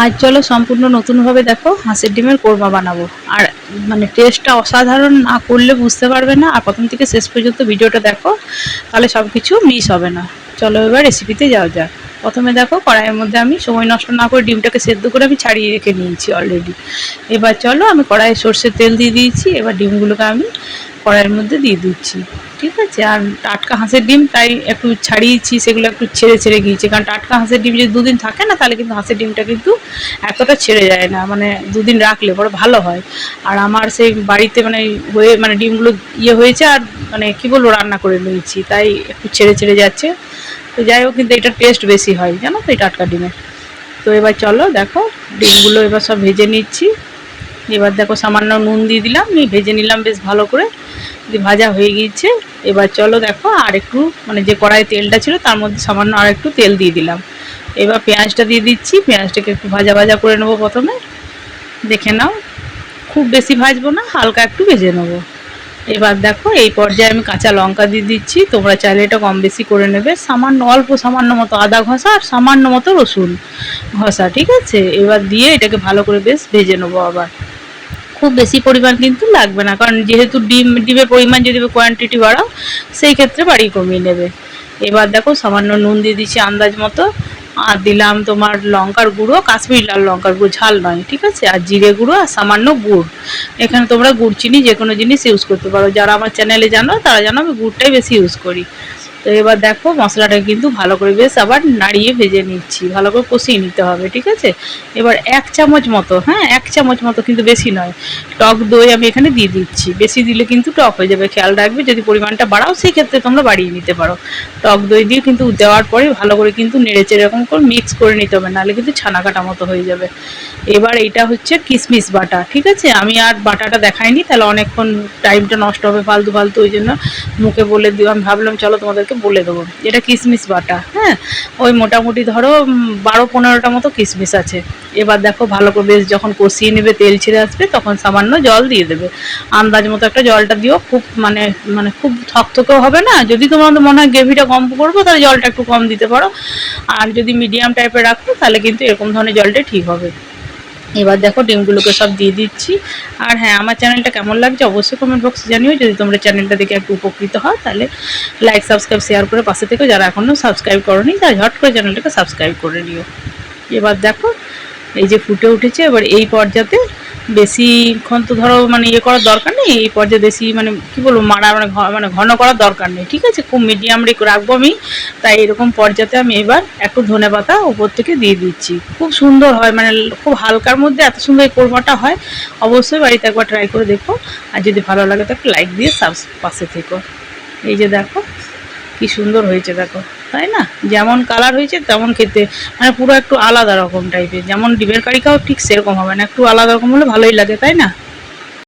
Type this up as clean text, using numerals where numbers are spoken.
আজ চলো সম্পূর্ণ নতুনভাবে দেখো হাঁসের ডিমের কোরমা বানাবো। আর মানে টেস্টটা অসাধারণ, না করলে বুঝতে পারবে না। আর প্রথম থেকে শেষ পর্যন্ত ভিডিওটা দেখো, তাহলে সব কিছু মিস হবে না। চলো এবার রেসিপিতে যাওয়া যাক। প্রথমে দেখো কড়াইয়ের মধ্যে আমি সময় নষ্ট না করে ডিমটাকে সেদ্ধ করে আমি ছাড়িয়ে রেখে নিয়েছি অলরেডি। এবার চলো আমি কড়াইয়ে সর্ষের তেল দিয়ে দিয়েছি। এবার ডিমগুলোকে আমি কড়াইয়ের মধ্যে দিয়ে দিচ্ছি, ঠিক আছে। আর টাটকা হাঁসের ডিম তাই একটু ছাড়িয়েছি, সেগুলো একটু ছেড়ে ছেড়ে গিয়েছে, কারণ টাটকা হাঁসের ডিম যদি দুদিন থাকে না, তাহলে কিন্তু হাঁসের ডিমটা কিন্তু এতটা ছেড়ে যায় না, মানে দুদিন রাখলে বড় ভালো হয়। আর আমার সেই বাড়িতে মানে হয়ে মানে ডিমগুলো ইয়ে হয়েছে, আর মানে কী বলবো রান্না করে নিয়েছি, তাই একটু ছেড়ে ছেড়ে যাচ্ছে। তো যাই হোক, কিন্তু এটা টেস্ট বেশি হয় জানো তো এই টাটকা ডিমের। তো এবার চলো দেখো ডিমগুলো এবার সব ভেজে নিচ্ছি। এবার দেখো সামান্য নুন দিয়ে দিলাম, নিয়ে ভেজে নিলাম বেশ ভালো করে। ভাজা হয়ে গিয়েছে। এবার চলো দেখো আর একটু মানে যে কড়াই তেলটা ছিল তার মধ্যে সামান্য আর একটু তেল দিয়ে দিলাম। এবার পেঁয়াজটা দিয়ে দিচ্ছি, পেঁয়াজটাকে একটু ভাজা ভাজা করে নেবো প্রথমে। দেখে নাও, খুব বেশি ভাজবো না, হালকা একটু ভেজে নেবো। এবার দেখো এই পর্যায়ে আমি কাঁচা লঙ্কা দিয়ে দিচ্ছি, তোমরা চাইলে এটা কম বেশি করে নেবে। সামান্য অল্প সামান্য মতো আদা ঘষা আর সামান্য মতো রসুন ঘষা, ঠিক আছে। এবার দিয়ে এটাকে ভালো করে বেশ ভেজে নেবো। আবার খুব বেশি পরিমাণ কিন্তু লাগবে না, কারণ যেহেতু ডিমের পরিমাণ যদি কোয়ান্টিটি বাড়াও, সেই ক্ষেত্রে বাড়িয়ে কমিয়ে নেবে। এবার দেখো সামান্য নুন দিয়ে দিচ্ছি আন্দাজ মতো, আর দিলাম তোমার লঙ্কার গুঁড়ো, কাশ্মীরি লাল লঙ্কার গুঁড়ো, ঝাল নয়, ঠিক আছে। আর জিরে গুঁড়ো আর সামান্য গুড়। এখানে তোমরা গুড় চিনি যে কোনো জিনিস ইউজ করতে পারো। যারা আমার চ্যানেলে জানো তারা জানো আমি গুড়টাই বেশি ইউজ করি। তো এবার দেখো মশলাটা কিন্তু ভালো করে বেশ আবার নাড়িয়ে ভেজে নিচ্ছি, ভালো করে কষিয়ে নিতে হবে, ঠিক আছে। এবার 1 চামচ মতো, হ্যাঁ 1 চামচ মতো, কিন্তু বেশি নয়, টক দই আমি এখানে দিয়ে দিচ্ছি। বেশি দিলে কিন্তু টক হয়ে যাবে, খেয়াল রাখবে। যদি পরিমাণটা বাড়াও সেই ক্ষেত্রে তোমরা বাড়িয়ে নিতে পারো। টক দই দিয়ে কিন্তু দেওয়ার পরে ভালো করে কিন্তু নেড়েচেড়ে এরকম করে মিক্স করে নিতে হবে, নাহলে কিন্তু ছানা কাটা মতো হয়ে যাবে। এবার এটা হচ্ছে কিশমিশ বাটা, ঠিক আছে। আমি আর বাটাটা দেখাইনি, তাহলে অনেকক্ষণ টাইমটা নষ্ট হবে ফালতু ফালতু, ওই জন্য মুখে বলে দিও। আমি ভাবলাম চলো তোমাদেরকে বলে দেবো। এটা কিশমিশ বাটা, হ্যাঁ ওই মোটামুটি ধরো 12-15টা মতো কিশমিশ আছে। এবার দেখো ভালো করে বেশ যখন কষিয়ে নেবে, তেল ছেড়ে আসবে, তখন সামান্য জল দিয়ে দেবে। আন্দাজ মতো একটা জলটা দিও, খুব মানে মানে খুব থকথকেও হবে না। যদি তোমাদের মনে হয় গ্রেভিটা কম করবো, তাহলে জলটা একটু কম দিতে পারো। আর যদি মিডিয়াম টাইপের রাখো, তাহলে কিন্তু এরকম ধরনের জলটা ঠিক হবে। এবার দেখো ডিমগুলোকে সব দিয়ে দিচ্ছি। আর হ্যাঁ, আমার চ্যানেলটা কেমন লাগছে অবশ্যই কমেন্ট বক্সে জানিও। যদি তোমরা চ্যানেলটা দেখে একটু উপকৃত হও, তাহলে লাইক সাবস্ক্রাইব শেয়ার করে পাশে থেকে, যারা এখনও সাবস্ক্রাইব করোনি তারা ঝট করে চ্যানেলটাকে সাবস্ক্রাইব করে নিও। এবার দেখো এই যে ফুটে উঠেছে। এবার এই পর্যায়ে বেশিক্ষণ তো ধরো মানে ইয়ে করার দরকার নেই। এই পর্যায়ে বেশি মানে কী বলবো মারা মানে ঘন করার দরকার নেই, ঠিক আছে। খুব মিডিয়াম রাখবো আমি। তাই এরকম পর্যায়ে আমি এবার একটু ধনেপাতা উপর থেকে দিয়ে দিচ্ছি। খুব সুন্দর হয়, মানে খুব হালকার মধ্যে এত সুন্দর এই কোরমাটা হয়। অবশ্যই বাড়িতে একবার ট্রাই করে দেখো। আর যদি ভালো লাগে তো একটা লাইক দিয়ে পাশে থেকো। এই যে দেখো কি সুন্দর হয়েছে দেখো, তাই না। যেমন কালার হয়েছে তেমন খেতে, মানে পুরো একটু আলাদা রকম টাইপের। যেমন ডিমের কারি খাও ঠিক সেরকম হবে না, একটু আলাদা রকম হলে ভালোই লাগে, তাই না।